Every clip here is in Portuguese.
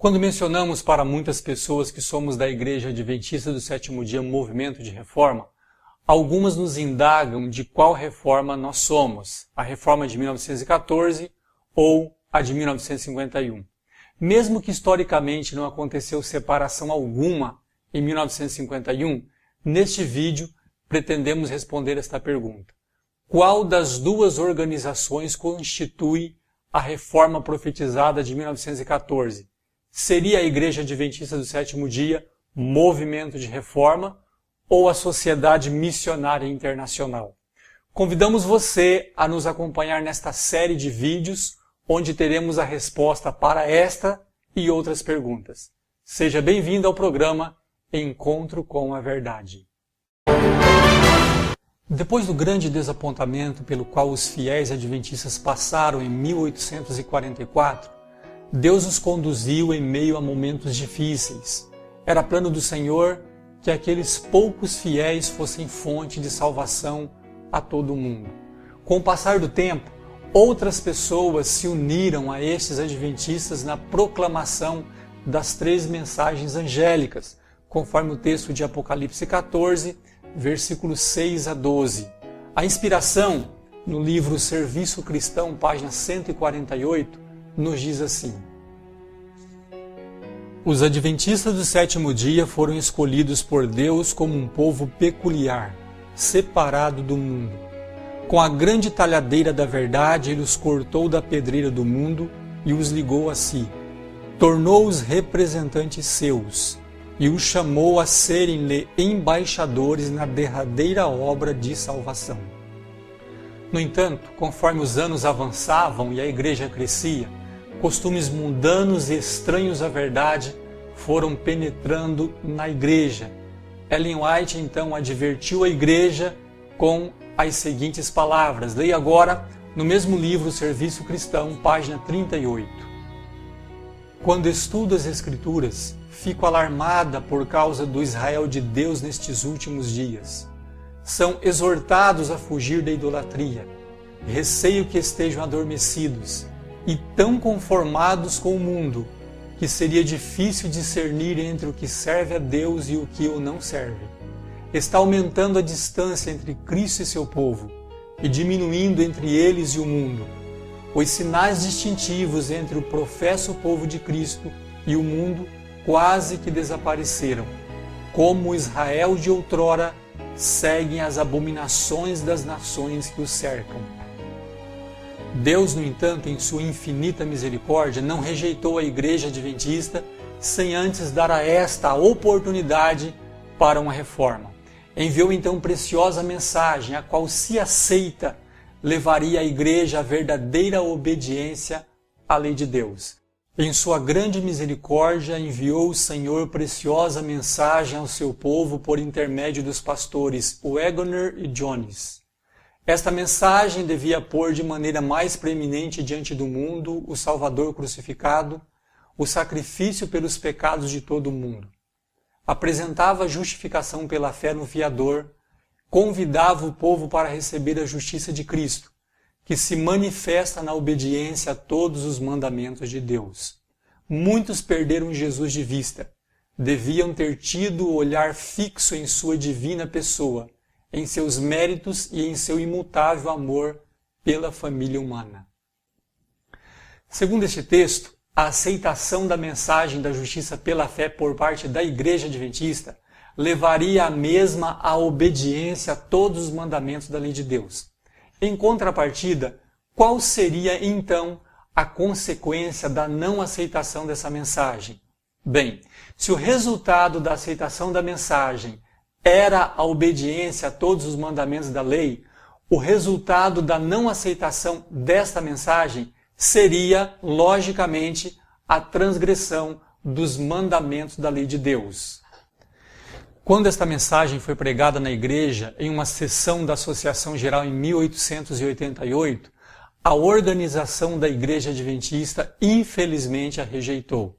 Quando mencionamos para muitas pessoas que somos da Igreja Adventista do Sétimo Dia Movimento de Reforma, algumas nos indagam de qual reforma nós somos, a reforma de 1914 ou a de 1951. Mesmo que historicamente não aconteceu separação alguma em 1951, neste vídeo pretendemos responder esta pergunta. Qual das duas organizações constitui a reforma profetizada de 1914? Seria a Igreja Adventista do Sétimo Dia Movimento de Reforma ou a Sociedade Missionária Internacional? Convidamos você a nos acompanhar nesta série de vídeos, onde teremos a resposta para esta e outras perguntas. Seja bem-vindo ao programa Encontro com a Verdade. Depois do grande desapontamento pelo qual os fiéis adventistas passaram em 1844, Deus os conduziu em meio a momentos difíceis. Era plano do Senhor que aqueles poucos fiéis fossem fonte de salvação a todo o mundo. Com o passar do tempo, outras pessoas se uniram a estes adventistas na proclamação das 3 mensagens angélicas, conforme o texto de Apocalipse 14, versículos 6 a 12. A inspiração, no livro Serviço Cristão, página 148, nos diz assim: os adventistas do sétimo dia foram escolhidos por Deus como um povo peculiar, separado do mundo. Com a grande talhadeira da verdade, ele os cortou da pedreira do mundo e os ligou a si. Tornou-os representantes seus e os chamou a serem-lhe embaixadores na derradeira obra de salvação. No entanto, conforme os anos avançavam e a igreja crescia, costumes mundanos e estranhos à verdade foram penetrando na igreja. Ellen White então advertiu a igreja com as seguintes palavras. Leia agora no mesmo livro Serviço Cristão, página 38. Quando estudo as Escrituras, fico alarmada por causa do Israel de Deus nestes últimos dias. São exortados a fugir da idolatria. Receio que estejam adormecidos e tão conformados com o mundo, que seria difícil discernir entre o que serve a Deus e o que o não serve. Está aumentando a distância entre Cristo e seu povo, e diminuindo entre eles e o mundo. Os sinais distintivos entre o professo povo de Cristo e o mundo quase que desapareceram. Como Israel de outrora, seguem as abominações das nações que o cercam. Deus, no entanto, em sua infinita misericórdia, não rejeitou a Igreja Adventista sem antes dar a esta a oportunidade para uma reforma. Enviou então preciosa mensagem, a qual, se aceita, levaria a Igreja à verdadeira obediência à lei de Deus. Em sua grande misericórdia, enviou o Senhor preciosa mensagem ao seu povo por intermédio dos pastores Waggoner e Jones. Esta mensagem devia pôr de maneira mais preeminente diante do mundo o Salvador crucificado, o sacrifício pelos pecados de todo o mundo. Apresentava a justificação pela fé no Fiador, convidava o povo para receber a justiça de Cristo, que se manifesta na obediência a todos os mandamentos de Deus. Muitos perderam Jesus de vista. Deviam ter tido o olhar fixo em sua divina pessoa, em seus méritos e em seu imutável amor pela família humana. Segundo este texto, a aceitação da mensagem da justiça pela fé por parte da Igreja Adventista levaria a mesma à obediência a todos os mandamentos da lei de Deus. Em contrapartida, qual seria então a consequência da não aceitação dessa mensagem? Bem, se o resultado da aceitação da mensagem era a obediência a todos os mandamentos da lei, o resultado da não aceitação desta mensagem seria, logicamente, a transgressão dos mandamentos da lei de Deus. Quando esta mensagem foi pregada na igreja, em uma sessão da Associação Geral em 1888, a organização da Igreja Adventista infelizmente a rejeitou.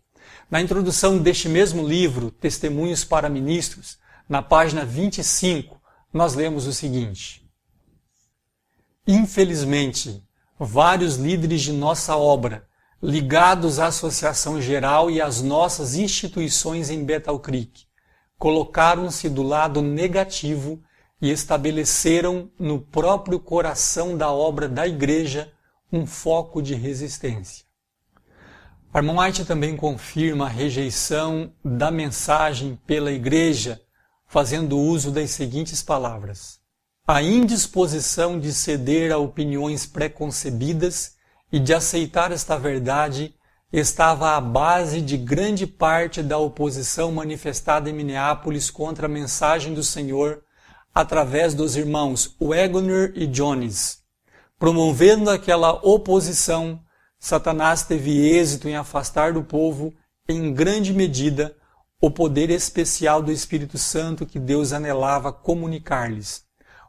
Na introdução deste mesmo livro, Testemunhos para Ministros, na página 25, nós lemos o seguinte: infelizmente, vários líderes de nossa obra ligados à Associação Geral e às nossas instituições em Bethel Creek, colocaram-se do lado negativo e estabeleceram no próprio coração da obra da Igreja um foco de resistência. A irmã White também confirma a rejeição da mensagem pela Igreja, fazendo uso das seguintes palavras: a indisposição de ceder a opiniões preconcebidas e de aceitar esta verdade estava à base de grande parte da oposição manifestada em Minneapolis contra a mensagem do Senhor através dos irmãos Waggoner e Jones. Promovendo aquela oposição, Satanás teve êxito em afastar do povo, em grande medida, o poder especial do Espírito Santo que Deus anelava comunicar-lhes.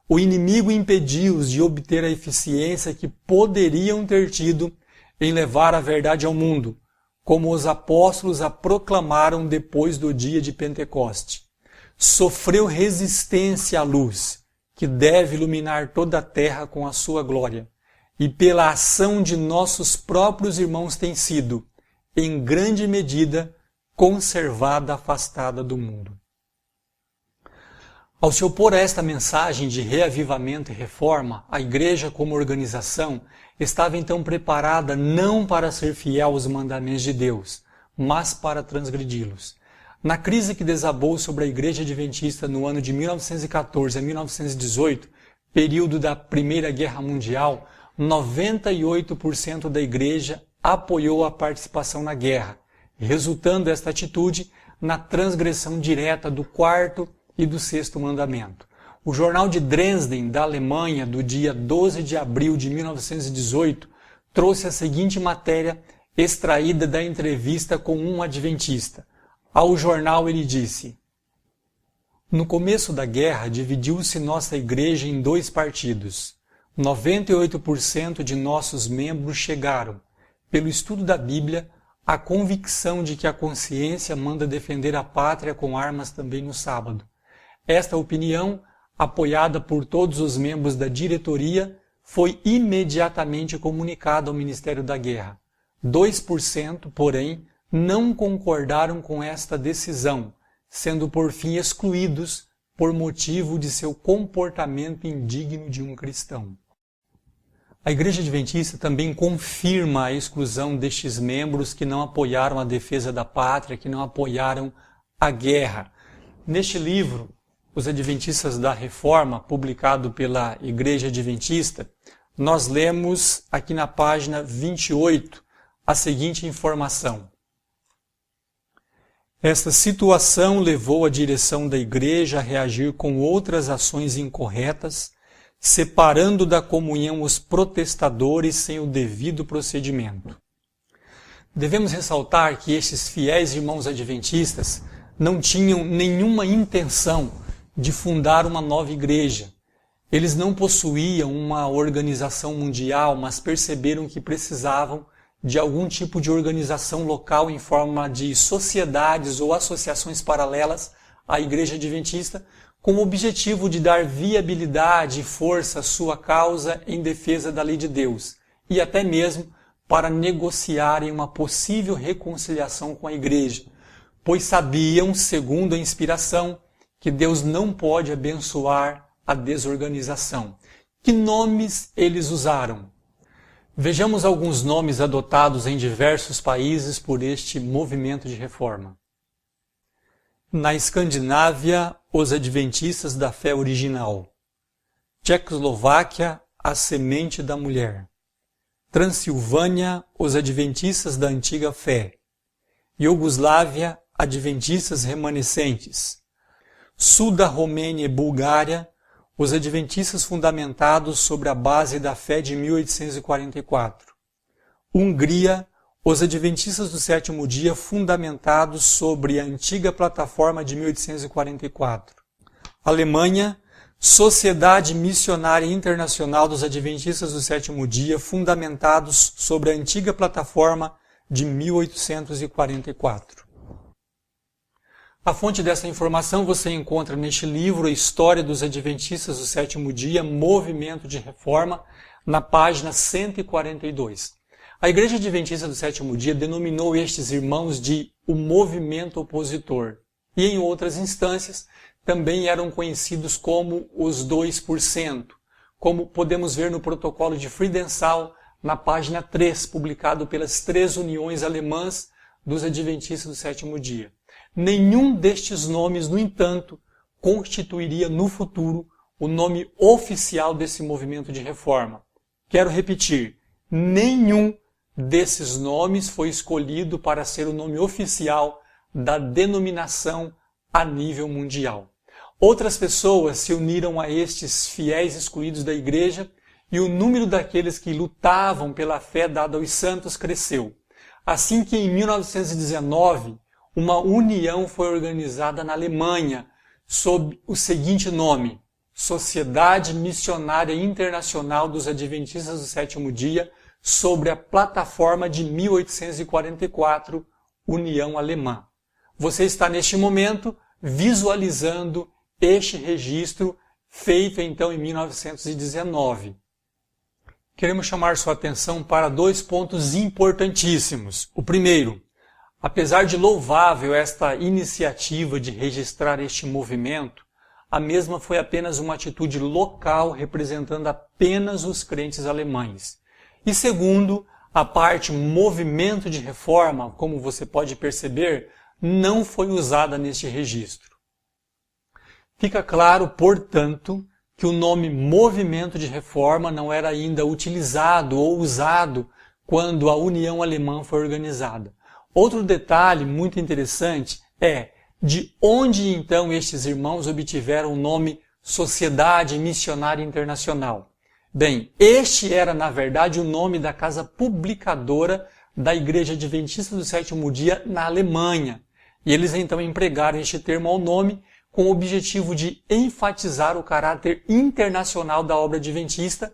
O inimigo impediu-os de obter a eficiência que poderiam ter tido em levar a verdade ao mundo, como os apóstolos a proclamaram depois do dia de Pentecoste. Sofreu resistência à luz, que deve iluminar toda a terra com a sua glória, e pela ação de nossos próprios irmãos tem sido, em grande medida, conservada afastada do mundo. Ao se opor a esta mensagem de reavivamento e reforma, a Igreja como organização estava então preparada não para ser fiel aos mandamentos de Deus, mas para transgredi-los. Na crise que desabou sobre a Igreja Adventista no ano de 1914 a 1918, período da Primeira Guerra Mundial, 98% da Igreja apoiou a participação na guerra, resultando esta atitude na transgressão direta do quarto e do sexto mandamento. O jornal de Dresden, da Alemanha, do dia 12 de abril de 1918, trouxe a seguinte matéria extraída da entrevista com um adventista. Ao jornal ele disse: no começo da guerra dividiu-se nossa igreja em dois partidos. 98% de nossos membros chegaram, pelo estudo da Bíblia, à convicção de que a consciência manda defender a pátria com armas também no sábado. Esta opinião, apoiada por todos os membros da diretoria, foi imediatamente comunicada ao Ministério da Guerra. 2%, porém, não concordaram com esta decisão, sendo por fim excluídos por motivo de seu comportamento indigno de um cristão. A Igreja Adventista também confirma a exclusão destes membros que não apoiaram a defesa da pátria, que não apoiaram a guerra. Neste livro, Os Adventistas da Reforma, publicado pela Igreja Adventista, nós lemos aqui na página 28 a seguinte informação. Esta situação levou a direção da Igreja a reagir com outras ações incorretas, separando da comunhão os protestadores sem o devido procedimento. Devemos ressaltar que estes fiéis irmãos adventistas não tinham nenhuma intenção de fundar uma nova igreja. Eles não possuíam uma organização mundial, mas perceberam que precisavam de algum tipo de organização local em forma de sociedades ou associações paralelas à Igreja Adventista, com o objetivo de dar viabilidade e força à sua causa em defesa da lei de Deus, e até mesmo para negociarem uma possível reconciliação com a Igreja, pois sabiam, segundo a inspiração, que Deus não pode abençoar a desorganização. Que nomes eles usaram? Vejamos alguns nomes adotados em diversos países por este movimento de reforma. Na Escandinávia, os Adventistas da Fé Original. Tchecoslováquia, a Semente da Mulher. Transilvânia, os Adventistas da Antiga Fé. Iugoslávia, Adventistas Remanescentes. Sul da Romênia e Bulgária, os Adventistas fundamentados sobre a base da fé de 1844. Hungria, os Adventistas do Sétimo Dia fundamentados sobre a antiga plataforma de 1844. Alemanha, Sociedade Missionária Internacional dos Adventistas do Sétimo Dia fundamentados sobre a antiga plataforma de 1844. A fonte dessa informação você encontra neste livro, A História dos Adventistas do Sétimo Dia, Movimento de Reforma, na página 142. A Igreja Adventista do Sétimo Dia denominou estes irmãos de o movimento opositor e, em outras instâncias, também eram conhecidos como os 2%, como podemos ver no protocolo de Friedensal, na página 3, publicado pelas 3 uniões alemãs dos Adventistas do Sétimo Dia. Nenhum destes nomes, no entanto, constituiria no futuro o nome oficial desse movimento de reforma. Quero repetir, nenhum desses nomes foi escolhido para ser o nome oficial da denominação a nível mundial. Outras pessoas se uniram a estes fiéis excluídos da igreja e o número daqueles que lutavam pela fé dada aos santos cresceu. Assim que em 1919, uma união foi organizada na Alemanha sob o seguinte nome: Sociedade Missionária Internacional dos Adventistas do Sétimo Dia, sobre a plataforma de 1844, União Alemã. Você está neste momento visualizando este registro feito então em 1919. Queremos chamar sua atenção para 2 pontos importantíssimos. O primeiro, apesar de louvável esta iniciativa de registrar este movimento, a mesma foi apenas uma atitude local representando apenas os crentes alemães. E segundo, a parte movimento de reforma, como você pode perceber, não foi usada neste registro. Fica claro, portanto, que o nome movimento de reforma não era ainda utilizado ou usado quando a União Alemã foi organizada. Outro detalhe muito interessante é de onde então estes irmãos obtiveram o nome Sociedade Missionária Internacional. Bem, este era na verdade o nome da casa publicadora da Igreja Adventista do Sétimo Dia na Alemanha. E eles então empregaram este termo ao nome com o objetivo de enfatizar o caráter internacional da obra adventista,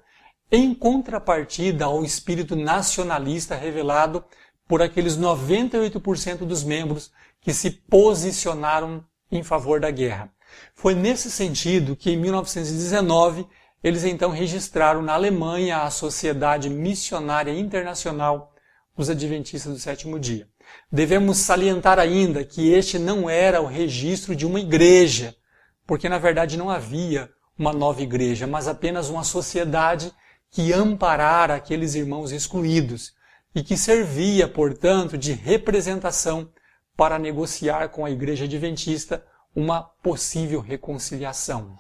em contrapartida ao espírito nacionalista revelado por aqueles 98% dos membros que se posicionaram em favor da guerra. Foi nesse sentido que, em 1919, eles então registraram na Alemanha a Sociedade Missionária Internacional dos Adventistas do Sétimo Dia. Devemos salientar ainda que este não era o registro de uma igreja, porque na verdade não havia uma nova igreja, mas apenas uma sociedade que amparara aqueles irmãos excluídos e que servia, portanto, de representação para negociar com a Igreja Adventista uma possível reconciliação.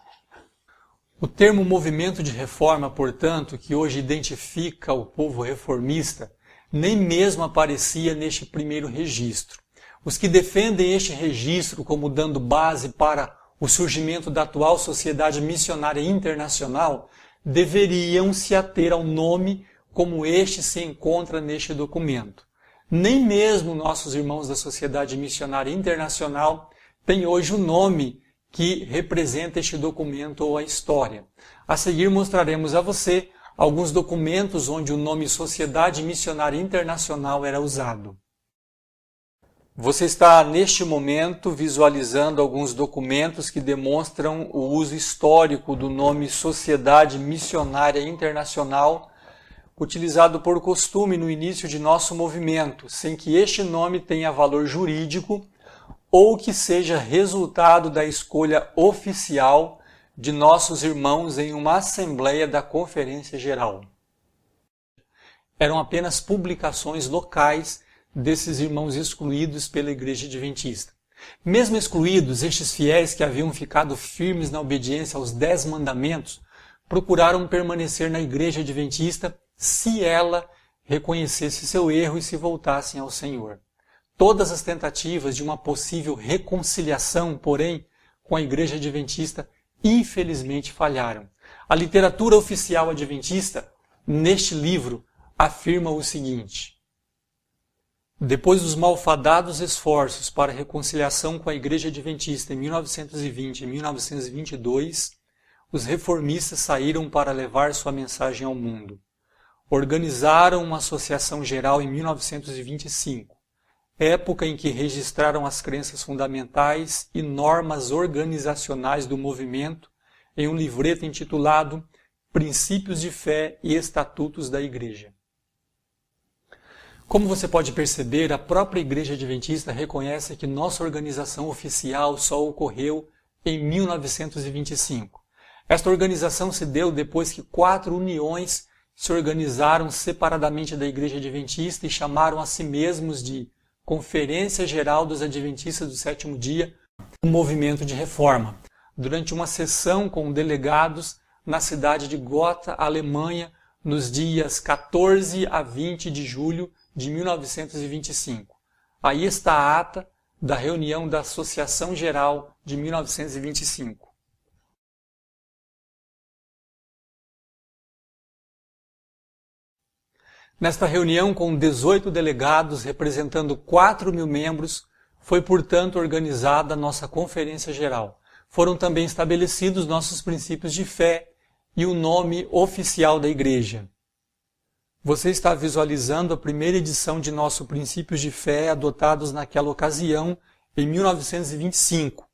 O termo movimento de reforma, portanto, que hoje identifica o povo reformista, nem mesmo aparecia neste primeiro registro. Os que defendem este registro como dando base para o surgimento da atual Sociedade Missionária Internacional deveriam se ater ao nome como este se encontra neste documento. Nem mesmo nossos irmãos da Sociedade Missionária Internacional têm hoje o nome que representa este documento ou a história. A seguir mostraremos a você alguns documentos onde o nome Sociedade Missionária Internacional era usado. Você está, neste momento, visualizando alguns documentos que demonstram o uso histórico do nome Sociedade Missionária Internacional, utilizado por costume no início de nosso movimento, sem que este nome tenha valor jurídico ou que seja resultado da escolha oficial de nossos irmãos em uma assembleia da Conferência Geral. Eram apenas publicações locais desses irmãos excluídos pela Igreja Adventista. Mesmo excluídos, estes fiéis que haviam ficado firmes na obediência aos 10 mandamentos, procuraram permanecer na Igreja Adventista se ela reconhecesse seu erro e se voltassem ao Senhor. Todas as tentativas de uma possível reconciliação, porém, com a Igreja Adventista, infelizmente falharam. A literatura oficial adventista, neste livro, afirma o seguinte: depois dos malfadados esforços para a reconciliação com a Igreja Adventista em 1920 e 1922, os reformistas saíram para levar sua mensagem ao mundo. Organizaram uma associação geral em 1925, época em que registraram as crenças fundamentais e normas organizacionais do movimento em um livreto intitulado Princípios de Fé e Estatutos da Igreja. Como você pode perceber, a própria Igreja Adventista reconhece que nossa organização oficial só ocorreu em 1925. Esta organização se deu depois que 4 uniões se organizaram separadamente da Igreja Adventista e chamaram a si mesmos de Conferência Geral dos Adventistas do Sétimo Dia, um movimento de reforma, durante uma sessão com delegados na cidade de Gotha, Alemanha, nos dias 14 a 20 de julho de 1925. Aí está a ata da reunião da Associação Geral de 1925. Nesta reunião, com 18 delegados representando 4.000 membros, foi, portanto, organizada a nossa Conferência Geral. Foram também estabelecidos nossos princípios de fé e o nome oficial da Igreja. Você está visualizando a primeira edição de nossos princípios de fé adotados naquela ocasião, em 1925.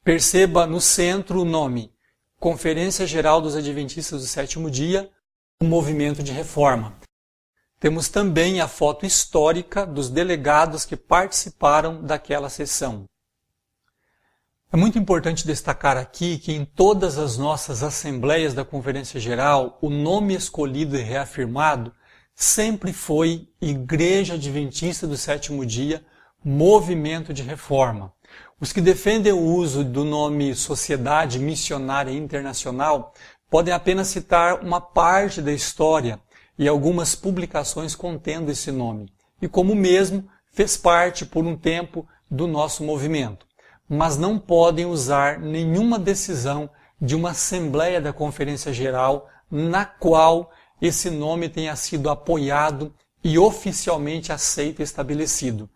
Perceba no centro o nome Conferência Geral dos Adventistas do Sétimo Dia, um movimento de reforma. Temos também a foto histórica dos delegados que participaram daquela sessão. É muito importante destacar aqui que em todas as nossas assembleias da Conferência Geral, o nome escolhido e reafirmado sempre foi Igreja Adventista do Sétimo Dia, Movimento de Reforma. Os que defendem o uso do nome Sociedade Missionária Internacional podem apenas citar uma parte da história e algumas publicações contendo esse nome, e como mesmo fez parte por um tempo do nosso movimento, mas não podem usar nenhuma decisão de uma Assembleia da Conferência Geral na qual esse nome tenha sido apoiado e oficialmente aceito e estabelecido.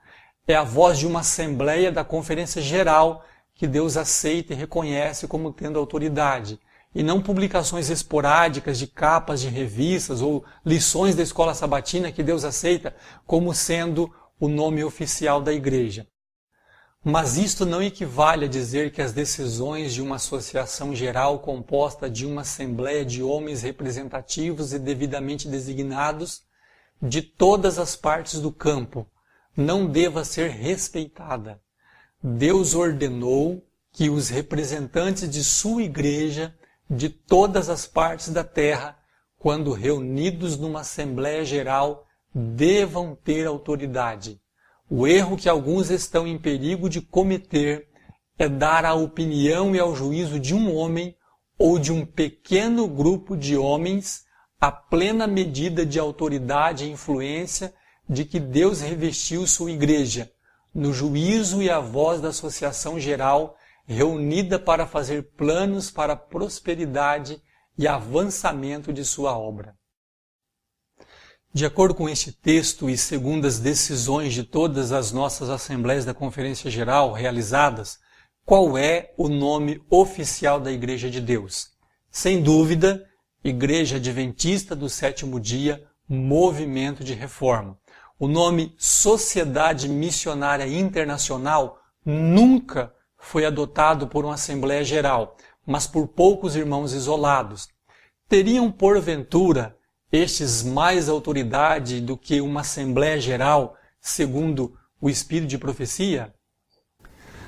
É a voz de uma Assembleia da Conferência Geral que Deus aceita e reconhece como tendo autoridade, e não publicações esporádicas de capas de revistas ou lições da escola sabatina que Deus aceita como sendo o nome oficial da igreja. Mas isto não equivale a dizer que as decisões de uma associação geral composta de uma assembleia de homens representativos e devidamente designados de todas as partes do campo não deva ser respeitada. Deus ordenou que os representantes de sua igreja de todas as partes da terra, quando reunidos numa Assembleia Geral, devam ter autoridade. O erro que alguns estão em perigo de cometer é dar à opinião e ao juízo de um homem ou de um pequeno grupo de homens a plena medida de autoridade e influência de que Deus revestiu sua igreja, no juízo e a voz da Associação Geral, reunida para fazer planos para a prosperidade e avançamento de sua obra. De acordo com este texto e segundo as decisões de todas as nossas assembleias da Conferência Geral realizadas, qual é o nome oficial da Igreja de Deus? Sem dúvida, Igreja Adventista do Sétimo Dia, Movimento de Reforma. O nome Sociedade Missionária Internacional nunca foi adotado por uma Assembleia Geral, mas por poucos irmãos isolados. Teriam, porventura, estes mais autoridade do que uma Assembleia Geral, segundo o Espírito de Profecia?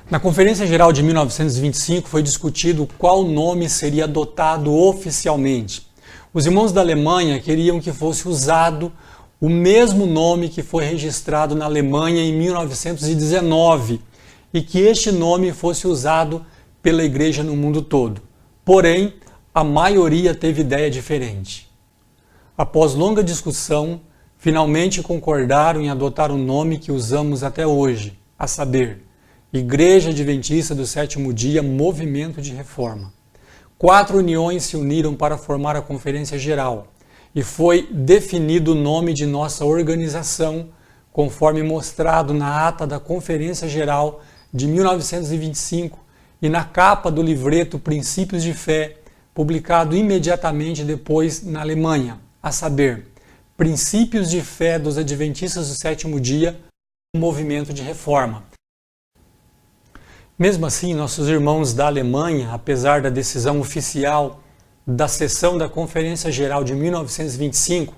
Na Conferência Geral de 1925 foi discutido qual nome seria adotado oficialmente. Os irmãos da Alemanha queriam que fosse usado o mesmo nome que foi registrado na Alemanha em 1919, e que este nome fosse usado pela igreja no mundo todo. Porém, a maioria teve ideia diferente. Após longa discussão, finalmente concordaram em adotar o nome que usamos até hoje, a saber, Igreja Adventista do Sétimo Dia, Movimento de Reforma. 4 uniões se uniram para formar a Conferência Geral, e foi definido o nome de nossa organização, conforme mostrado na ata da Conferência Geral de 1925 e na capa do livreto Princípios de Fé, publicado imediatamente depois na Alemanha, a saber, Princípios de Fé dos Adventistas do Sétimo Dia, um movimento de reforma. Mesmo assim, nossos irmãos da Alemanha, apesar da decisão oficial da sessão da Conferência Geral de 1925,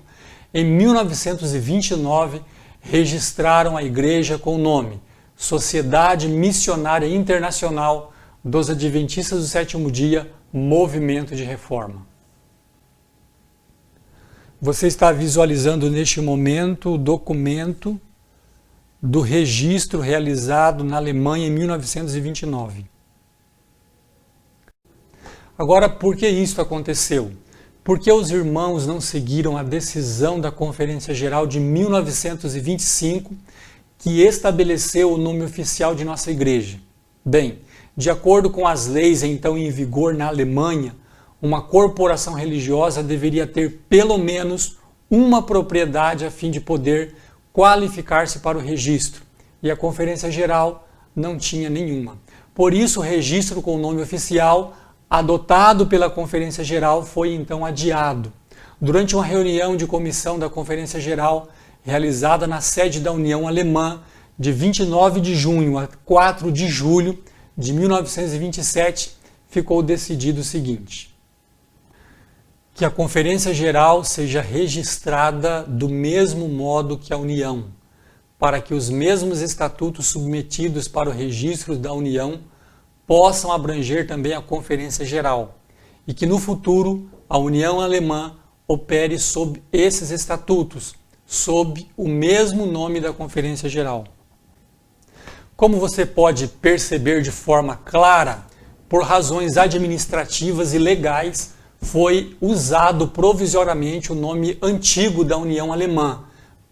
em 1929 registraram a igreja com o nome Sociedade Missionária Internacional dos Adventistas do Sétimo Dia, Movimento de Reforma. Você está visualizando neste momento o documento do registro realizado na Alemanha em 1929. Agora, por que isso aconteceu? Por que os irmãos não seguiram a decisão da Conferência Geral de 1925, que estabeleceu o nome oficial de nossa igreja? Bem, de acordo com as leis então em vigor na Alemanha, uma corporação religiosa deveria ter pelo menos uma propriedade a fim de poder qualificar-se para o registro, e a Conferência Geral não tinha nenhuma. Por isso, o registro com o nome oficial adotado pela Conferência Geral foi então adiado. Durante uma reunião de comissão da Conferência Geral, realizada na sede da União Alemã, de 29 de junho a 4 de julho de 1927, ficou decidido o seguinte: que a Conferência Geral seja registrada do mesmo modo que a União, para que os mesmos estatutos submetidos para o registro da União possam abranger também a Conferência Geral, e que no futuro a União Alemã opere sob esses estatutos, sob o mesmo nome da Conferência Geral. Como você pode perceber de forma clara, por razões administrativas e legais, foi usado provisoriamente o nome antigo da União Alemã,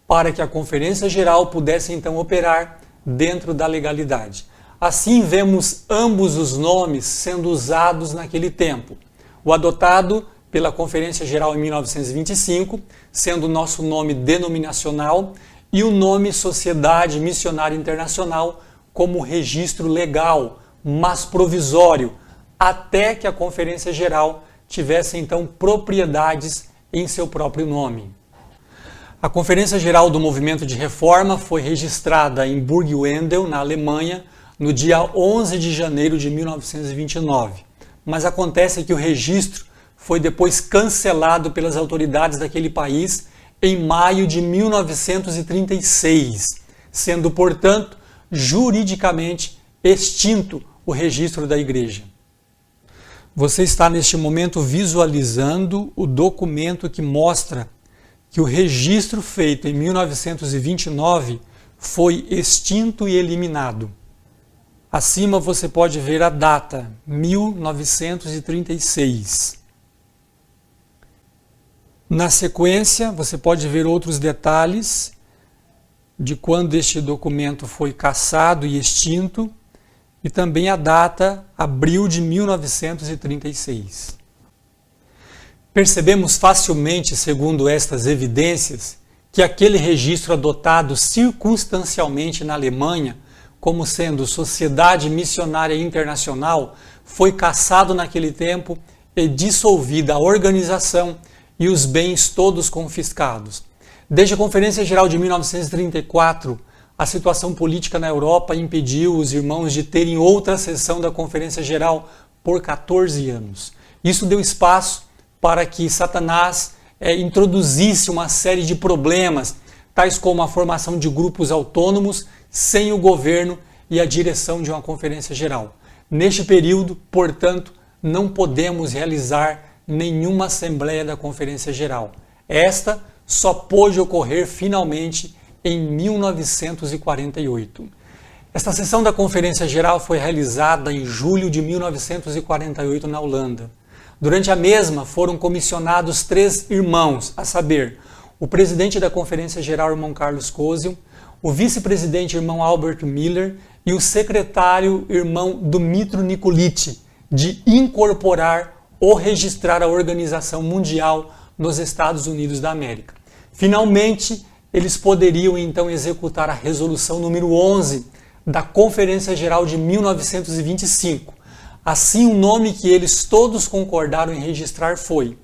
para que a Conferência Geral pudesse então operar dentro da legalidade. Assim, vemos ambos os nomes sendo usados naquele tempo. O adotado pela Conferência Geral em 1925, sendo o nosso nome denominacional, e o nome Sociedade Missionária Internacional como registro legal, mas provisório, até que a Conferência Geral tivesse então propriedades em seu próprio nome. A Conferência Geral do Movimento de Reforma foi registrada em Burg-Wendel, na Alemanha, no dia 11 de janeiro de 1929. Mas acontece que o registro foi depois cancelado pelas autoridades daquele país em maio de 1936, sendo, portanto, juridicamente extinto o registro da igreja. Você está neste momento visualizando o documento que mostra que o registro feito em 1929 foi extinto e eliminado. Acima você pode ver a data, 1936. Na sequência, você pode ver outros detalhes de quando este documento foi cassado e extinto, e também a data, abril de 1936. Percebemos facilmente, segundo estas evidências, que aquele registro adotado circunstancialmente na Alemanha, como sendo Sociedade Missionária Internacional, foi cassado naquele tempo e dissolvida a organização e os bens todos confiscados. Desde a Conferência Geral de 1934, a situação política na Europa impediu os irmãos de terem outra sessão da Conferência Geral por 14 anos. Isso deu espaço para que Satanás introduzisse uma série de problemas, tais como a formação de grupos autônomos sem o governo e a direção de uma Conferência Geral. Neste período, portanto, não podemos realizar nenhuma Assembleia da Conferência Geral. Esta só pôde ocorrer finalmente em 1948. Esta sessão da Conferência Geral foi realizada em julho de 1948 na Holanda. Durante a mesma foram comissionados 3 irmãos, a saber, o presidente da Conferência Geral, irmão Carlos Kozel, o vice-presidente, irmão Albert Miller, e o secretário, irmão Dumitru Nikolic, de incorporar ou registrar a Organização Mundial nos Estados Unidos da América. Finalmente, eles poderiam então executar a resolução número 11 da Conferência Geral de 1925. Assim, o nome que eles todos concordaram em registrar foi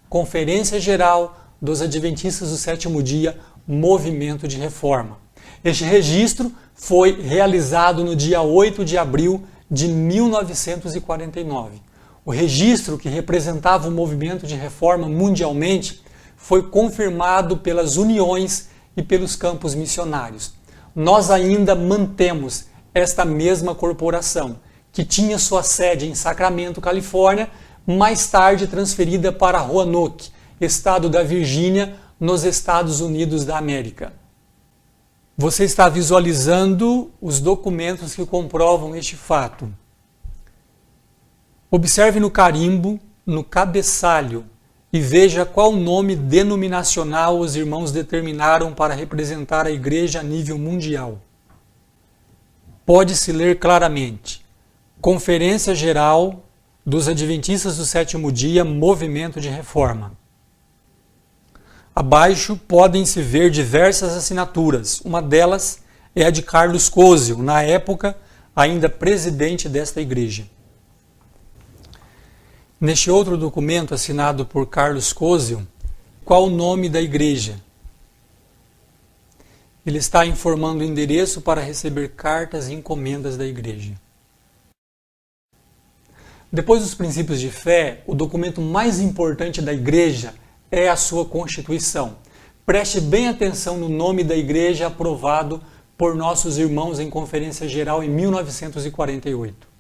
Conferência Geral dos Adventistas do Sétimo Dia, Movimento de Reforma. Este registro foi realizado no dia 8 de abril de 1949. O registro, que representava o movimento de reforma mundialmente, foi confirmado pelas uniões e pelos campos missionários. Nós ainda mantemos esta mesma corporação, que tinha sua sede em Sacramento, Califórnia, mais tarde transferida para Roanoke, estado da Virgínia, nos Estados Unidos da América. Você está visualizando os documentos que comprovam este fato. Observe no carimbo, no cabeçalho, e veja qual nome denominacional os irmãos determinaram para representar a igreja a nível mundial. Pode-se ler claramente: Conferência Geral dos Adventistas do Sétimo Dia, Movimento de Reforma. Abaixo podem-se ver diversas assinaturas. Uma delas é a de Carlos Cozio, na época ainda presidente desta igreja. Neste outro documento assinado por Carlos Cozio, qual o nome da igreja? Ele está informando o endereço para receber cartas e encomendas da igreja. Depois dos princípios de fé, o documento mais importante da igreja é a sua Constituição. Preste bem atenção no nome da igreja aprovado por nossos irmãos em Conferência Geral em 1948.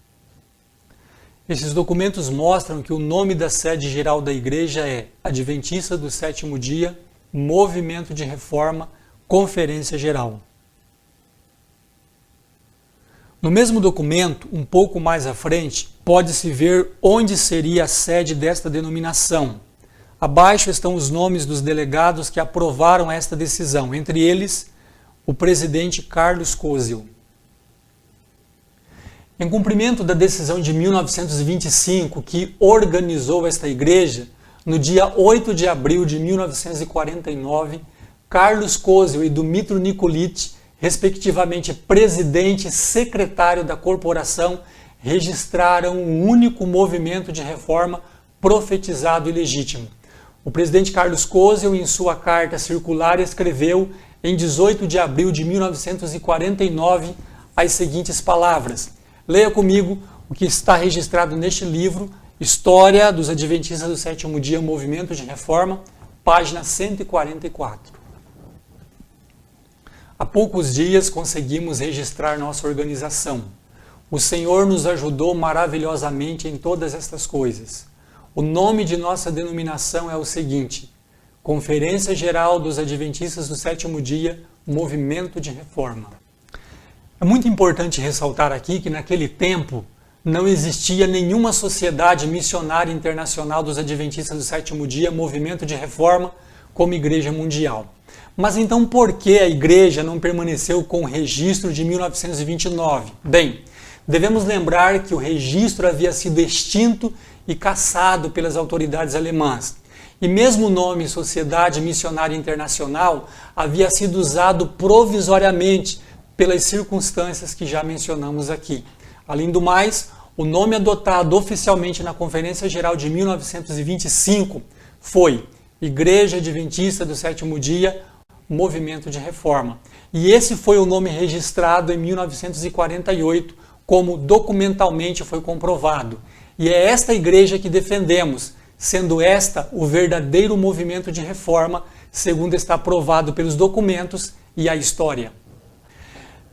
Esses documentos mostram que o nome da sede geral da igreja é Adventista do Sétimo Dia, Movimento de Reforma, Conferência Geral. No mesmo documento, um pouco mais à frente, pode-se ver onde seria a sede desta denominação. Abaixo estão os nomes dos delegados que aprovaram esta decisão, entre eles o presidente Carlos Cozio. Em cumprimento da decisão de 1925, que organizou esta igreja, no dia 8 de abril de 1949, Carlos Cozio e Dumitru Nikolic, respectivamente presidente e secretário da corporação, registraram um único movimento de reforma profetizado e legítimo. O presidente Carlos Cozio, em sua carta circular, escreveu em 18 de abril de 1949 as seguintes palavras. Leia comigo o que está registrado neste livro, História dos Adventistas do Sétimo Dia, Movimento de Reforma, página 144. Há poucos dias conseguimos registrar nossa organização. O Senhor nos ajudou maravilhosamente em todas estas coisas. O nome de nossa denominação é o seguinte: Conferência Geral dos Adventistas do Sétimo Dia, Movimento de Reforma. É muito importante ressaltar aqui que naquele tempo não existia nenhuma sociedade missionária internacional dos Adventistas do Sétimo Dia, Movimento de Reforma, como Igreja Mundial. Mas então por que a igreja não permaneceu com o registro de 1929? Bem, devemos lembrar que o registro havia sido extinto e cassado pelas autoridades alemãs. E mesmo o nome Sociedade Missionária Internacional havia sido usado provisoriamente pelas circunstâncias que já mencionamos aqui. Além do mais, o nome adotado oficialmente na Conferência Geral de 1925 foi Igreja Adventista do Sétimo Dia, Movimento de Reforma. E esse foi o nome registrado em 1948, como documentalmente foi comprovado. E é esta igreja que defendemos, sendo esta o verdadeiro movimento de reforma, segundo está provado pelos documentos e a história.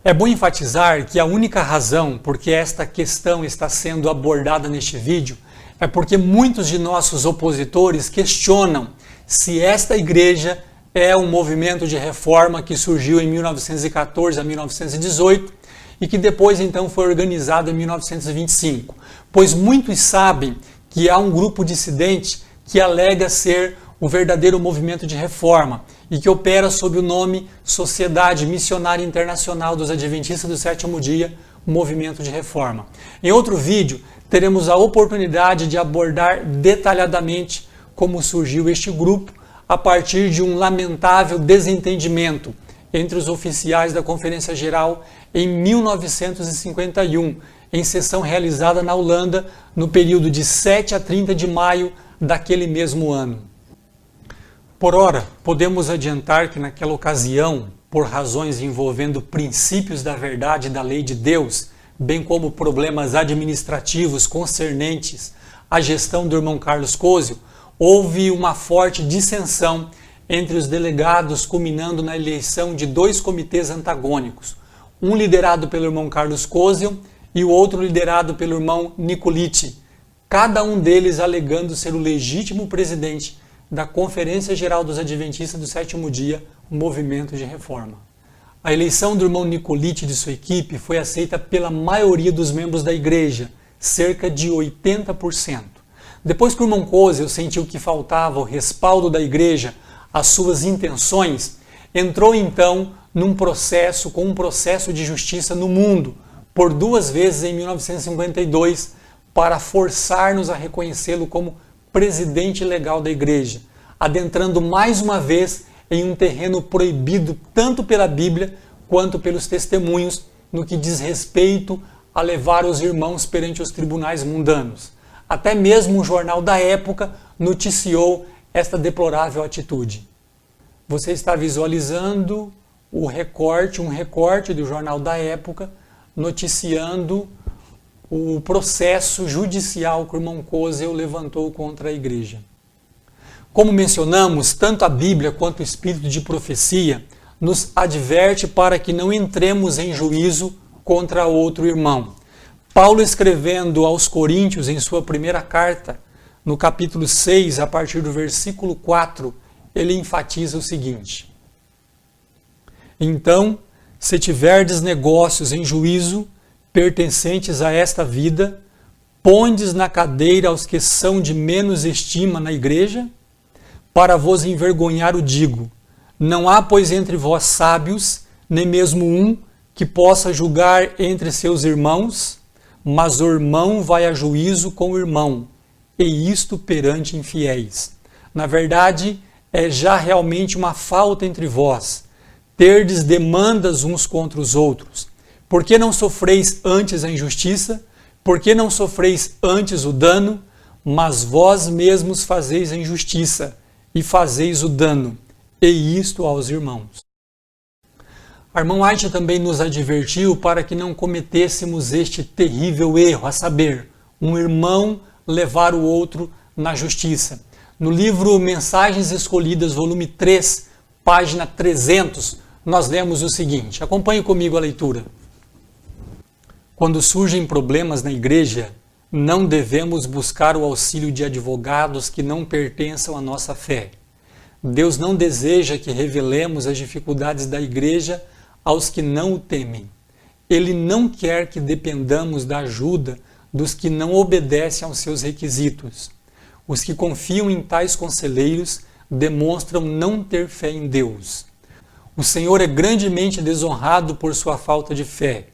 É bom enfatizar que a única razão por que esta questão está sendo abordada neste vídeo é porque muitos de nossos opositores questionam se esta igreja é um movimento de reforma que surgiu em 1914 a 1918 e que depois então foi organizado em 1925, pois muitos sabem que há um grupo dissidente que alega ser o verdadeiro movimento de reforma e que opera sob o nome Sociedade Missionária Internacional dos Adventistas do Sétimo Dia, Movimento de Reforma. Em outro vídeo, teremos a oportunidade de abordar detalhadamente como surgiu este grupo a partir de um lamentável desentendimento entre os oficiais da Conferência Geral em 1951, em sessão realizada na Holanda no período de 7 a 30 de maio daquele mesmo ano. Por ora, podemos adiantar que naquela ocasião, por razões envolvendo princípios da verdade e da lei de Deus, bem como problemas administrativos concernentes à gestão do irmão Carlos Cozio, houve uma forte dissensão entre os delegados, culminando na eleição de dois comitês antagônicos, um liderado pelo irmão Carlos Kozel e o outro liderado pelo irmão Nicoliti, cada um deles alegando ser o legítimo presidente da Conferência Geral dos Adventistas do Sétimo Dia, Movimento de Reforma. A eleição do irmão Nicoliti e de sua equipe foi aceita pela maioria dos membros da igreja, cerca de 80%. Depois que o irmão Kozel sentiu que faltava o respaldo da igreja às suas intenções, entrou então com um processo de justiça no mundo, por 2 vezes em 1952, para forçar-nos a reconhecê-lo como presidente legal da igreja, adentrando mais uma vez em um terreno proibido tanto pela Bíblia quanto pelos testemunhos no que diz respeito a levar os irmãos perante os tribunais mundanos. Até mesmo o jornal da época noticiou esta deplorável atitude. Você está visualizando um recorte do jornal da época noticiando o processo judicial que o irmão Kozel levantou contra a igreja. Como mencionamos, tanto a Bíblia quanto o Espírito de profecia nos adverte para que não entremos em juízo contra outro irmão. Paulo, escrevendo aos Coríntios em sua primeira carta, no capítulo 6, a partir do versículo 4, ele enfatiza o seguinte: então, se tiverdes negócios em juízo, pertencentes a esta vida, pondes na cadeira aos que são de menos estima na igreja? Para vos envergonhar o digo, não há, pois, entre vós sábios, nem mesmo um que possa julgar entre seus irmãos, mas o irmão vai a juízo com o irmão, e isto perante infiéis. Na verdade, é já realmente uma falta entre vós, terdes demandas uns contra os outros. Por que não sofreis antes a injustiça? Por que não sofreis antes o dano? Mas vós mesmos fazeis a injustiça, e fazeis o dano, e isto aos irmãos. A irmã White também nos advertiu para que não cometêssemos este terrível erro, a saber, um irmão levar o outro na justiça. No livro Mensagens Escolhidas, volume 3, página 300, nós lemos o seguinte, acompanhe comigo a leitura. Quando surgem problemas na igreja, não devemos buscar o auxílio de advogados que não pertençam à nossa fé. Deus não deseja que revelemos as dificuldades da igreja aos que não o temem. Ele não quer que dependamos da ajuda dos que não obedecem aos seus requisitos. Os que confiam em tais conselheiros demonstram não ter fé em Deus. O Senhor é grandemente desonrado por sua falta de fé,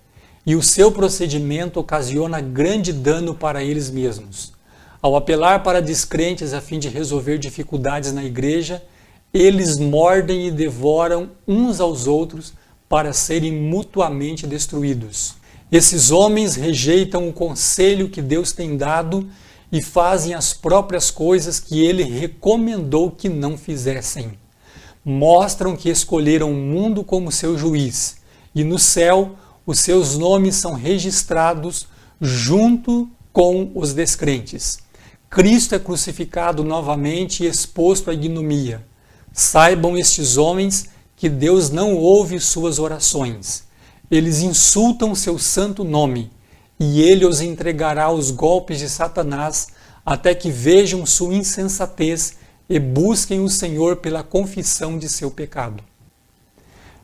e o seu procedimento ocasiona grande dano para eles mesmos. Ao apelar para descrentes a fim de resolver dificuldades na igreja, eles mordem e devoram uns aos outros para serem mutuamente destruídos. Esses homens rejeitam o conselho que Deus tem dado e fazem as próprias coisas que ele recomendou que não fizessem. Mostram que escolheram o mundo como seu juiz, e no céu os seus nomes são registrados junto com os descrentes. Cristo é crucificado novamente e exposto à ignomia. Saibam estes homens que Deus não ouve suas orações. Eles insultam seu santo nome, e ele os entregará aos golpes de Satanás, até que vejam sua insensatez e busquem o Senhor pela confissão de seu pecado.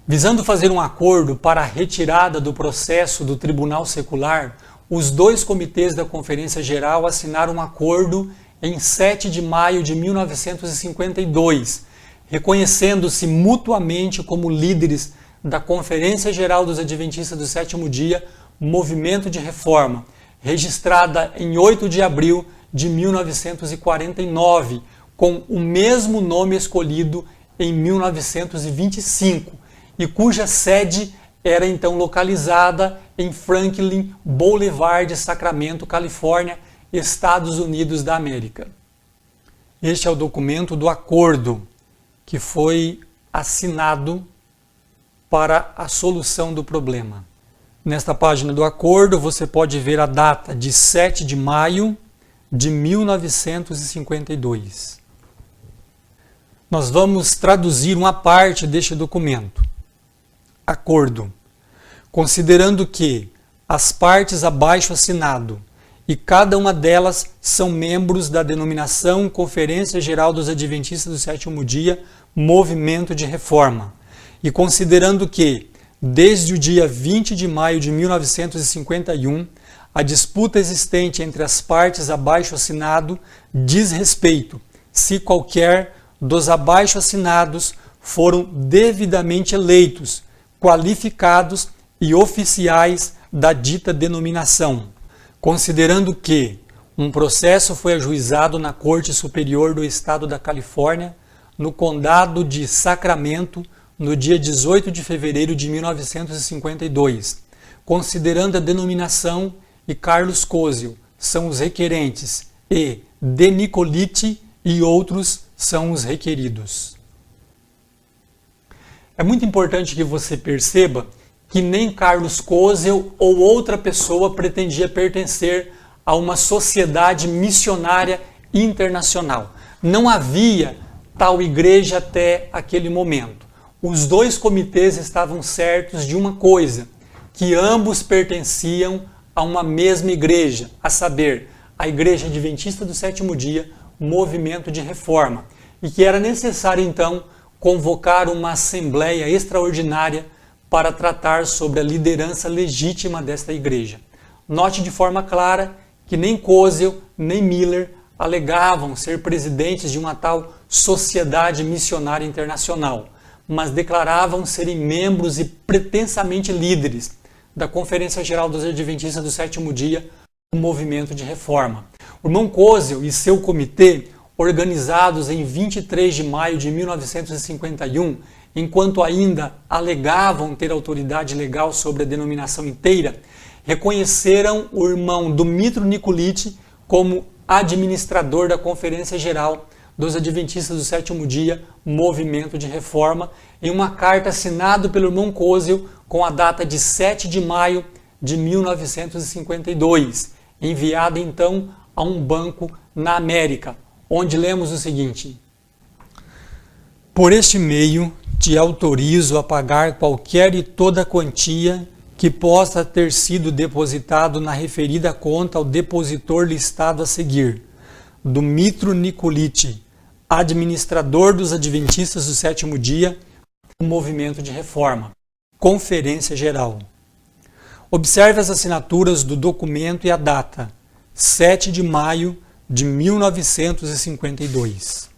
Visando fazer um acordo para a retirada do processo do tribunal secular, os dois comitês da Conferência Geral assinaram um acordo em 7 de maio de 1952, reconhecendo-se mutuamente como líderes da Conferência Geral dos Adventistas do Sétimo Dia, Movimento de Reforma, registrada em 8 de abril de 1949, com o mesmo nome escolhido em 1925, e cuja sede era então localizada em Franklin Boulevard, Sacramento, Califórnia, Estados Unidos da América. Este é o documento do acordo que foi assinado para a solução do problema. Nesta página do acordo você pode ver a data de 7 de maio de 1952. Nós vamos traduzir uma parte deste documento. Acordo. Considerando que as partes abaixo assinado e cada uma delas são membros da denominação Conferência Geral dos Adventistas do Sétimo Dia, Movimento de Reforma, e considerando que, desde o dia 20 de maio de 1951, a disputa existente entre as partes abaixo assinado diz respeito se qualquer dos abaixo assinados foram devidamente eleitos, qualificados e oficiais da dita denominação, considerando que um processo foi ajuizado na Corte Superior do Estado da Califórnia, no Condado de Sacramento, no dia 18 de fevereiro de 1952, considerando a denominação e Carlos Koziel são os requerentes e De Nicoliti e outros são os requeridos. É muito importante que você perceba que nem Carlos Koziel ou outra pessoa pretendia pertencer a uma sociedade missionária internacional. Não havia tal igreja até aquele momento. Os dois comitês estavam certos de uma coisa, que ambos pertenciam a uma mesma igreja, a saber, a Igreja Adventista do Sétimo Dia, Movimento de Reforma, e que era necessário então convocar uma assembleia extraordinária para tratar sobre a liderança legítima desta igreja. Note de forma clara que nem Koziel nem Miller alegavam ser presidentes de uma tal sociedade missionária internacional, mas declaravam serem membros e pretensamente líderes da Conferência Geral dos Adventistas do Sétimo Dia, o Movimento de Reforma. O irmão Koziel e seu comitê, organizados em 23 de maio de 1951, enquanto ainda alegavam ter autoridade legal sobre a denominação inteira, reconheceram o irmão Dumitru Nicoliti como administrador da Conferência Geral dos Adventistas do Sétimo Dia, Movimento de Reforma, em uma carta assinada pelo irmão Koziel com a data de 7 de maio de 1952, enviada então a um banco na América, onde lemos o seguinte: por este meio te autorizo a pagar qualquer e toda quantia que possa ter sido depositado na referida conta ao depositor listado a seguir, Dumitru Nicoliti, administrador dos Adventistas do Sétimo Dia, Movimento de Reforma, Conferência Geral. Observe as assinaturas do documento e a data, 7 de maio de 1952.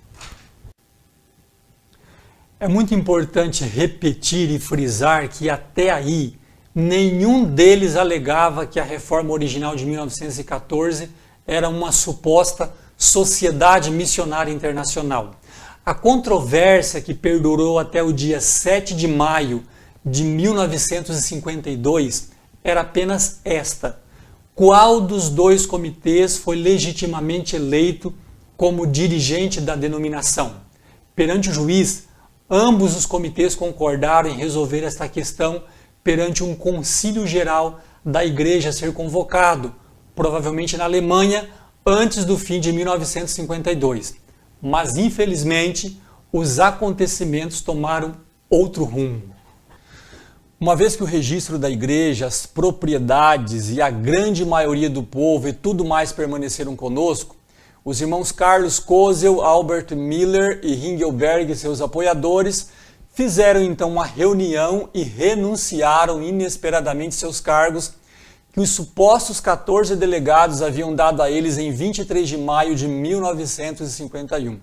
É muito importante repetir e frisar que até aí nenhum deles alegava que a reforma original de 1914 era uma suposta sociedade missionária internacional. A controvérsia que perdurou até o dia 7 de maio de 1952 era apenas esta: qual dos dois comitês foi legitimamente eleito como dirigente da denominação? Perante o juiz, ambos os comitês concordaram em resolver esta questão perante um concílio geral da igreja a ser convocado, provavelmente na Alemanha, antes do fim de 1952. Mas, infelizmente, os acontecimentos tomaram outro rumo. Uma vez que o registro da igreja, as propriedades e a grande maioria do povo e tudo mais permaneceram conosco, os irmãos Carlos Koziel, Albert Miller e Ringelberg e seus apoiadores fizeram então uma reunião e renunciaram inesperadamente seus cargos que os supostos 14 delegados haviam dado a eles em 23 de maio de 1951.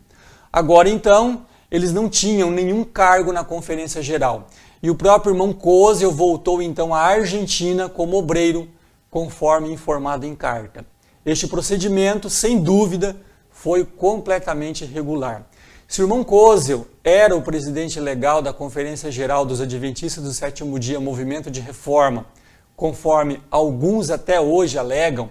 Agora então, eles não tinham nenhum cargo na Conferência Geral. E o próprio irmão Koziel voltou então à Argentina como obreiro, conforme informado em carta. Este procedimento, sem dúvida, foi completamente irregular. Se o irmão Koziel era o presidente legal da Conferência Geral dos Adventistas do Sétimo Dia, Movimento de Reforma, conforme alguns até hoje alegam,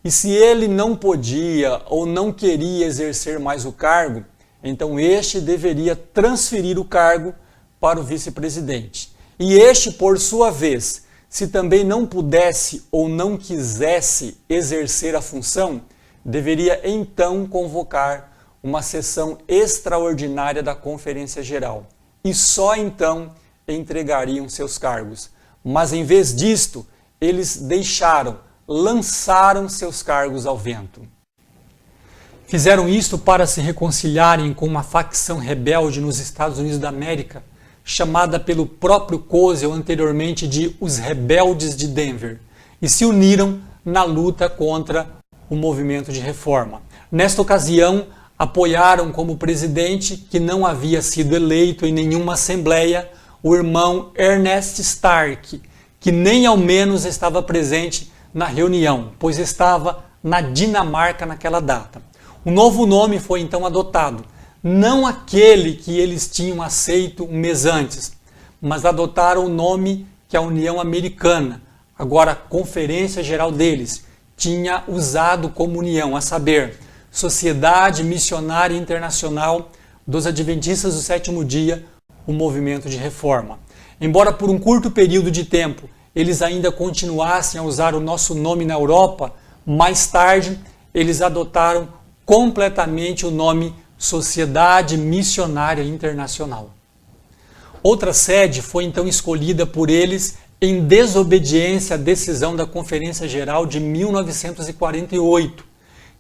e se ele não podia ou não queria exercer mais o cargo, então este deveria transferir o cargo para o vice-presidente. E este, por sua vez, se também não pudesse ou não quisesse exercer a função, deveria então convocar uma sessão extraordinária da Conferência Geral e só então entregariam seus cargos. Mas em vez disto, eles lançaram seus cargos ao vento. Fizeram isto para se reconciliarem com uma facção rebelde nos Estados Unidos da América, chamada pelo próprio Kozel anteriormente de os Rebeldes de Denver, e se uniram na luta contra o movimento de reforma. Nesta ocasião, apoiaram como presidente, que não havia sido eleito em nenhuma assembleia, o irmão Ernest Stark, que nem ao menos estava presente na reunião, pois estava na Dinamarca naquela data. Um novo nome foi então adotado, não aquele que eles tinham aceito um mês antes, mas adotaram o nome que a União Americana, agora a Conferência Geral deles, tinha usado como união, a saber, Sociedade Missionária Internacional dos Adventistas do Sétimo Dia, o movimento de reforma. Embora por um curto período de tempo eles ainda continuassem a usar o nosso nome na Europa, mais tarde eles adotaram completamente o nome Sociedade Missionária Internacional. Outra sede foi então escolhida por eles em desobediência à decisão da Conferência Geral de 1948,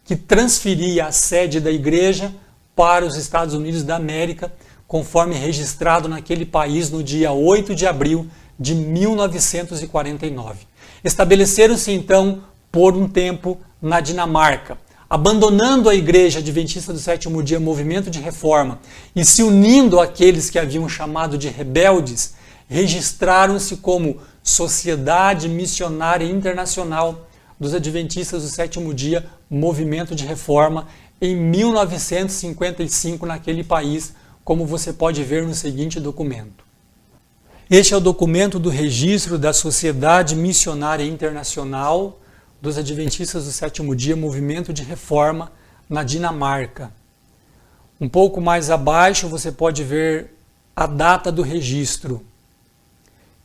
que transferia a sede da igreja para os Estados Unidos da América, conforme registrado naquele país no dia 8 de abril de 1949. Estabeleceram-se então por um tempo na Dinamarca, abandonando a Igreja Adventista do Sétimo Dia, movimento de reforma, e se unindo àqueles que haviam chamado de rebeldes, registraram-se como Sociedade Missionária Internacional dos Adventistas do Sétimo Dia, movimento de reforma, em 1955 naquele país, como você pode ver no seguinte documento. Este é o documento do registro da Sociedade Missionária Internacional dos Adventistas do Sétimo Dia, movimento de reforma, na Dinamarca. Um pouco mais abaixo você pode ver a data do registro,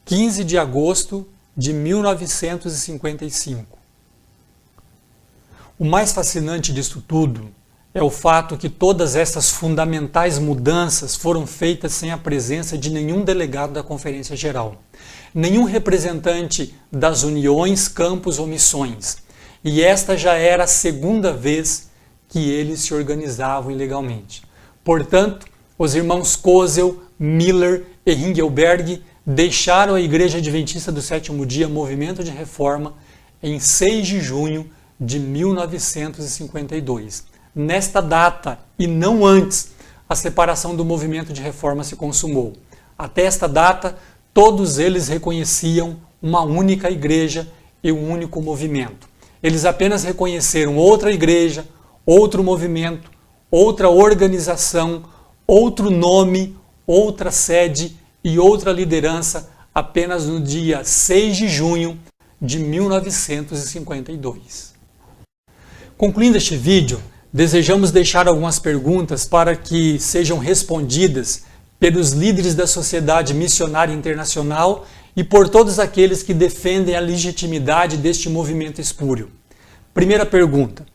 15 de agosto de 1955. O mais fascinante disso tudo é o fato que todas essas fundamentais mudanças foram feitas sem a presença de nenhum delegado da Conferência Geral, nenhum representante das uniões, campos ou missões. E esta já era a segunda vez que eles se organizavam ilegalmente. Portanto, os irmãos Kozel, Miller e Ringelberg deixaram a Igreja Adventista do Sétimo Dia, movimento de reforma, em 6 de junho de 1952. Nesta data, e não antes, a separação do movimento de reforma se consumou. Até esta data, todos eles reconheciam uma única igreja e um único movimento. Eles apenas reconheceram outra igreja, outro movimento, outra organização, outro nome, outra sede e outra liderança apenas no dia 6 de junho de 1952. Concluindo este vídeo, desejamos deixar algumas perguntas para que sejam respondidas pelos líderes da Sociedade Missionária Internacional e por todos aqueles que defendem a legitimidade deste movimento espúrio. Primeira pergunta: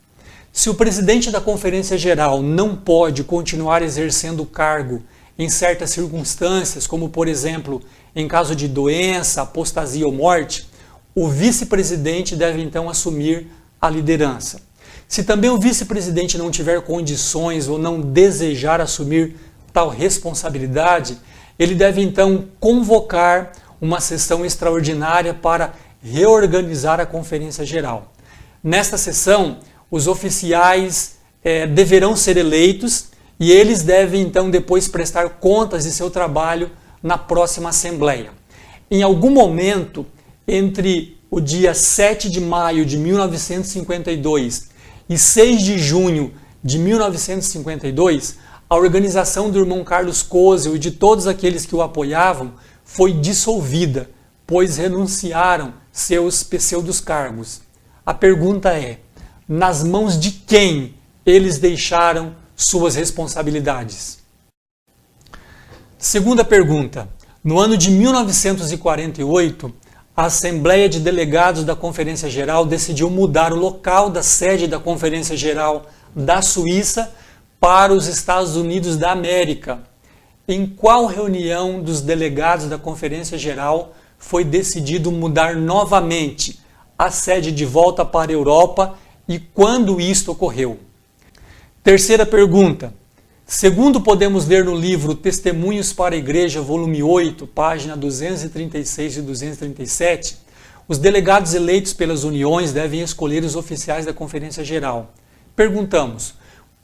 se o presidente da Conferência Geral não pode continuar exercendo o cargo em certas circunstâncias, como por exemplo, em caso de doença, apostasia ou morte, o vice-presidente deve então assumir a liderança. Se também o vice-presidente não tiver condições ou não desejar assumir tal responsabilidade, ele deve então convocar uma sessão extraordinária para reorganizar a Conferência Geral. Nesta sessão, os oficiais deverão ser eleitos e eles devem então depois prestar contas de seu trabalho na próxima Assembleia. Em algum momento, entre o dia 7 de maio de 1952 e 6 de junho de 1952, a organização do irmão Carlos Kozel e de todos aqueles que o apoiavam foi dissolvida, pois renunciaram seus pseudos cargos. A pergunta é: nas mãos de quem eles deixaram suas responsabilidades? Segunda pergunta: no ano de 1948, a Assembleia de Delegados da Conferência Geral decidiu mudar o local da sede da Conferência Geral da Suíça para os Estados Unidos da América. Em qual reunião dos delegados da Conferência Geral foi decidido mudar novamente a sede de volta para a Europa e quando isto ocorreu? Terceira pergunta. Segundo podemos ler no livro Testemunhos para a Igreja, volume 8, página 236 e 237, os delegados eleitos pelas uniões devem escolher os oficiais da Conferência Geral. Perguntamos,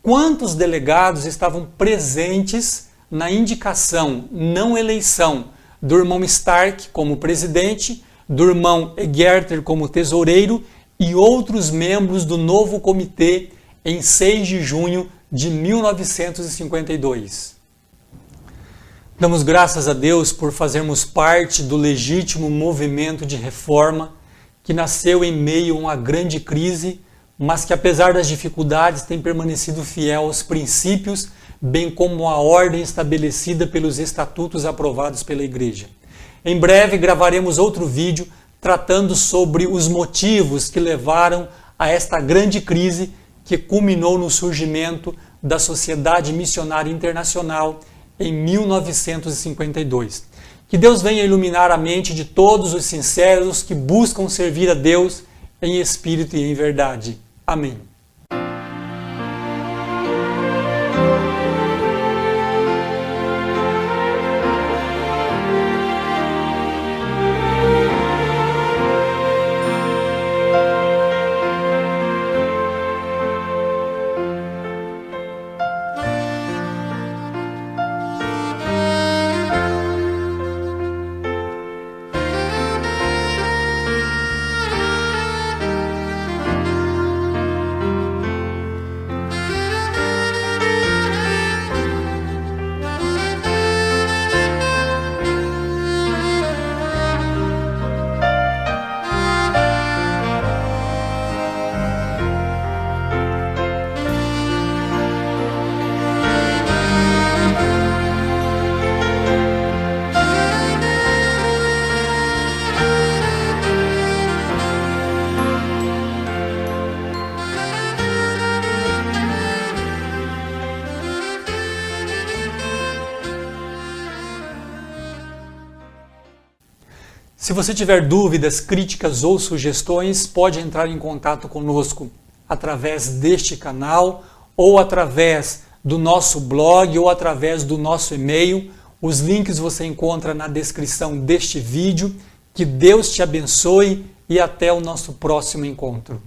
quantos delegados estavam presentes na indicação, não eleição, do irmão Stark como presidente, do irmão Egerter como tesoureiro e outros membros do novo comitê em 6 de junho de 1952. Damos graças a Deus por fazermos parte do legítimo movimento de reforma que nasceu em meio a uma grande crise, mas que apesar das dificuldades tem permanecido fiel aos princípios, bem como à ordem estabelecida pelos estatutos aprovados pela Igreja. Em breve gravaremos outro vídeo tratando sobre os motivos que levaram a esta grande crise que culminou no surgimento da Sociedade Missionária Internacional em 1952. Que Deus venha iluminar a mente de todos os sinceros que buscam servir a Deus em espírito e em verdade. Amém. Se você tiver dúvidas, críticas ou sugestões, pode entrar em contato conosco através deste canal ou através do nosso blog ou através do nosso e-mail. Os links você encontra na descrição deste vídeo. Que Deus te abençoe e até o nosso próximo encontro.